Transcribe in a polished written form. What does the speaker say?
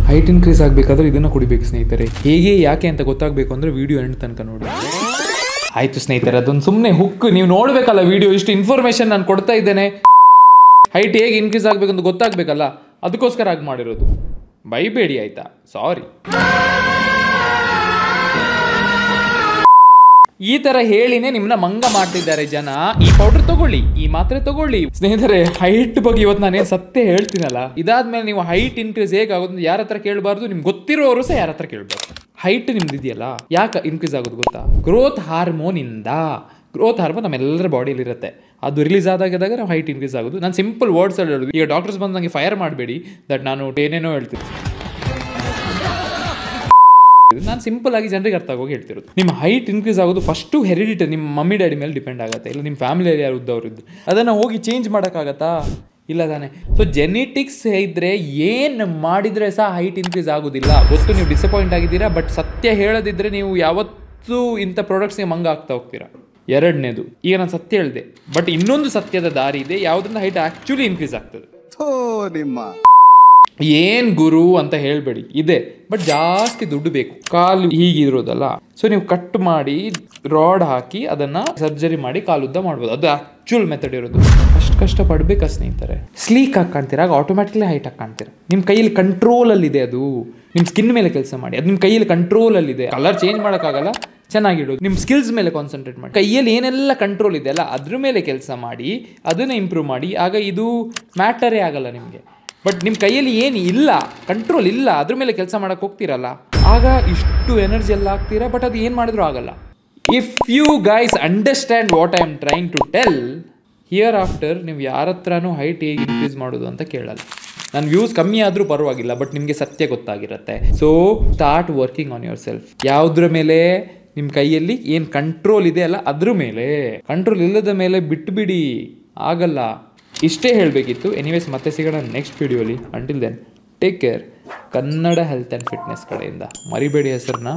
Height increase ಆಗಬೇಕಾದ್ರೆ ಇದನ್ನು ಕುಡಿಬೇಕು ಸ್ನೇಹಿತರೆ. ಹೇಗೆ ಯಾಕೆ ಅಂತ ಗೊತ್ತಾಗಬೇಕು ಅಂದರೆ ವಿಡಿಯೋ ಎಂಡ್ ತನಕ ನೋಡಿ. ಆಯಿತು ಸ್ನೇಹಿತರೆ, ಅದೊಂದು ಸುಮ್ಮನೆ ಹುಕ್, ನೀವು ನೋಡಬೇಕಲ್ಲ ವಿಡಿಯೋ, ಇಷ್ಟು ಇನ್ಫಾರ್ಮೇಷನ್ ನಾನು ಕೊಡ್ತಾ ಇದ್ದೇನೆ. ಹೈಟ್ ಹೇಗೆ ಇನ್ಕ್ರೀಸ್ ಆಗಬೇಕಂತ ಗೊತ್ತಾಗಬೇಕಲ್ಲ, ಅದಕ್ಕೋಸ್ಕರ ಆಗಿ ಮಾಡಿರೋದು. ಬೈಬೇಡಿ ಆಯಿತಾ, ಸಾರಿ. ಈ ತರ ಹೇಳಿನೇ ನಿಮ್ಮನ್ನ ಮಂಗ ಮಾಡ್ತಿದ್ದಾರೆ ಜನ. ಈ ಪೌಡರ್ ತಗೊಳ್ಳಿ, ಈ ಮಾತ್ರೆ ತಗೊಳ್ಳಿ. ಸ್ನೇಹಿತರೆ, ಹೈಟ್ ಬಗ್ಗೆ ಇವತ್ತು ನಾನೇನು ಸತ್ಯ ಹೇಳ್ತೀನಲ್ಲ, ಇದಾದ್ಮೇಲೆ ನೀವು ಹೈಟ್ ಇನ್ಕ್ರೀಸ್ ಹೇಗಾಗೋದು ಯಾರ ಹತ್ರ ಕೇಳಬಾರ್ದು, ನಿಮ್ಗೆ ಗೊತ್ತಿರೋರು ಸಹ ಯಾರ ಹತ್ರ ಕೇಳಬಾರ್ದು. ಹೈಟ್ ನಿಮ್ದು ಇದೆಯಲ್ಲ, ಯಾಕೆ ಇನ್ಕ್ರೀಸ್ ಆಗೋದು ಗೊತ್ತಾ? ಗ್ರೋತ್ ಹಾರ್ಮೋನ್ ಇಂದ. ಗ್ರೋತ್ ಹಾರ್ಮೋನ್ ನಮ್ಮೆಲ್ಲರ ಬಾಡಿಯಲ್ಲಿ ಇರುತ್ತೆ, ಅದು ರಿಲೀಸ್ ಆದಾಗ ನಾವು ಹೈಟ್ ಇನ್ಕ್ರೀಸ್ ಆಗೋದು. ನಾನು ಸಿಂಪಲ್ ವರ್ಡ್ಸ್ ಅಲ್ಲಿ ಹೇಳೋದು. ಈಗ ಡಾಕ್ಟರ್ಸ್ ಬಂದು ನನಗೆ ಫೈರ್ ಮಾಡಬೇಡಿ, ದಟ್ ನಾನು ಏನೇನೋ ಹೇಳ್ತೀನಿ. ನಾನು ಸಿಂಪಲ್ ಆಗಿ ಜನರಿಗೆ ಅರ್ಥ ಆಗೋಗಿ ಹೇಳ್ತಿರೋದು. ನಿಮ್ಮ ಹೈಟ್ ಇನ್ಕ್ರೀಸ್ ಆಗೋದು ಫಸ್ಟು ಹೆರಿಡಿಟಿ, ನಿಮ್ಮ ಮಮ್ಮಿ ಡ್ಯಾಡಿ ಮೇಲೆ ಡಿಪೆಂಡ್ ಆಗುತ್ತೆ, ಇಲ್ಲ ನಿಮ್ಮ ಫ್ಯಾಮಿಲಿಯಲ್ಲಿ ಯಾರು ಉದ್ದವ್ರು ಇದ್ದು ಅದನ್ನು ಹೋಗಿ ಚೇಂಜ್ ಮಾಡೋಕ್ಕಾಗತ್ತಾ? ಇಲ್ಲ ತಾನೆ. ಸೊ ಜೆನೆಟಿಕ್ಸ್ ಇದ್ದರೆ ಏನು ಮಾಡಿದರೆ ಸಹ ಹೈಟ್ ಇನ್ಕ್ರೀಸ್ ಆಗೋದಿಲ್ಲ. ಗೊತ್ತು ನೀವು ಡಿಸಪಾಯಿಂಟ್ ಆಗಿದ್ದೀರಾ, ಬಟ್ ಸತ್ಯ ಹೇಳದಿದ್ದರೆ ನೀವು ಯಾವತ್ತೂ ಇಂಥ ಪ್ರಾಡಕ್ಟ್ಸ್ಗೆ ಮಂಗ ಆಗ್ತಾ ಹೋಗ್ತೀರಾ. ಎರಡನೇದು, ಈಗ ನಾನು ಸತ್ಯ ಹೇಳಿದೆ, ಬಟ್ ಇನ್ನೊಂದು ಸತ್ಯದ ದಾರಿ ಇದೆ, ಯಾವುದರಿಂದ ಹೈಟ್ ಆ್ಯಕ್ಚುಲಿ ಇನ್ಕ್ರೀಸ್ ಆಗ್ತದೆ. ಏನ್ ಗುರು ಅಂತ ಹೇಳ್ಬೇಡಿ, ಇದೆ, ಬಟ್ ಜಾಸ್ತಿ ದುಡ್ಡು ಬೇಕು. ಕಾಲು ಹೀಗಿರೋದಲ್ಲ, ಸೊ ನೀವು ಕಟ್ ಮಾಡಿ ರಾಡ್ ಹಾಕಿ ಅದನ್ನ ಸರ್ಜರಿ ಮಾಡಿ ಕಾಲುದ್ದ ಮಾಡ್ಬೋದು. ಅದು ಆಕ್ಚುಲ್ ಮೆಥಡ್ ಇರೋದು. ಅಷ್ಟು ಕಷ್ಟ ಪಡ್ಬೇಕಾ ಸ್ನೇಹಿತರೆ? ಸ್ಲೀಕ್ ಆಗಿ ಕಾಣ್ತೀರಾ, ಆಗ ಆಟೋಮ್ಯಾಟಿಕ್ಲಿ ಹೈಟ್ ಆಗಿ ಕಾಣ್ತೀರಾ. ನಿಮ್ಮ ಕೈಯಲ್ಲಿ ಕಂಟ್ರೋಲಲ್ಲಿದೆ, ಅದು ನಿಮ್ಮ ಸ್ಕಿನ್ ಮೇಲೆ ಕೆಲಸ ಮಾಡಿ. ಅದು ನಿಮ್ಮ ಕೈಯಲ್ಲಿ ಕಂಟ್ರೋಲಲ್ಲಿದೆ. ಕಲರ್ ಚೇಂಜ್ ಮಾಡೋಕ್ಕಾಗಲ್ಲ, ಚೆನ್ನಾಗಿಡೋದು. ನಿಮ್ಮ ಸ್ಕಿಲ್ಸ್ ಮೇಲೆ ಕಾನ್ಸಂಟ್ರೇಟ್ ಮಾಡಿ. ಕೈಯಲ್ಲಿ ಏನೆಲ್ಲ ಕಂಟ್ರೋಲ್ ಇದೆ ಅಲ್ಲ, ಅದ್ರ ಮೇಲೆ ಕೆಲಸ ಮಾಡಿ, ಅದನ್ನ ಇಂಪ್ರೂವ್ ಮಾಡಿ. ಆಗ ಇದು ಮ್ಯಾಟರೇ ಆಗಲ್ಲ ನಿಮಗೆ. ಬಟ್ ನಿಮ್ಮ ಕೈಯಲ್ಲಿ ಏನು ಇಲ್ಲ, ಕಂಟ್ರೋಲ್ ಇಲ್ಲ, ಅದ್ರ ಮೇಲೆ ಕೆಲಸ ಮಾಡೋಕೆ ಹೋಗ್ತೀರಲ್ಲ, ಆಗ ಇಷ್ಟು ಎನರ್ಜಿ ಎಲ್ಲ ಆಗ್ತೀರಾ, ಬಟ್ ಅದು ಏನು ಮಾಡಿದ್ರೂ ಆಗಲ್ಲ. If you guys understand what I am trying to tell, hereafter ನೀವು ಯಾರ ಹತ್ರನೂ ಹೈಟ್ ಹೇಗೆ ಇನ್ಕ್ರೀಸ್ ಮಾಡೋದು ಅಂತ ಕೇಳಲ್ಲ. ನನ್ನ ವ್ಯೂಸ್ ಕಮ್ಮಿ ಆದರೂ ಪರವಾಗಿಲ್ಲ, ಬಟ್ ನಿಮಗೆ ಸತ್ಯ ಗೊತ್ತಾಗಿರುತ್ತೆ. So start working on yourself. ಯಾವುದ್ರ ಮೇಲೆ ನಿಮ್ಮ ಕೈಯಲ್ಲಿ ಏನು ಕಂಟ್ರೋಲ್ ಇದೆ ಅಲ್ಲ, ಅದ್ರ ಮೇಲೆ. ಕಂಟ್ರೋಲ್ ಇಲ್ಲದ ಮೇಲೆ ಬಿಟ್ಟುಬಿಡಿ, ಆಗಲ್ಲ. ಇಷ್ಟೇ ಹೇಳಬೇಕಿತ್ತು. ಎನಿವೇಸ್, ಮತ್ತೆ ಸಿಗೋಣ ನೆಕ್ಸ್ಟ್ ವಿಡಿಯೋಲಿ. Until then take care. Kannada health and fitness ಕಡೆಯಿಂದ ಮರಿಬೇಡಿ ಹೆಸರನ್ನ.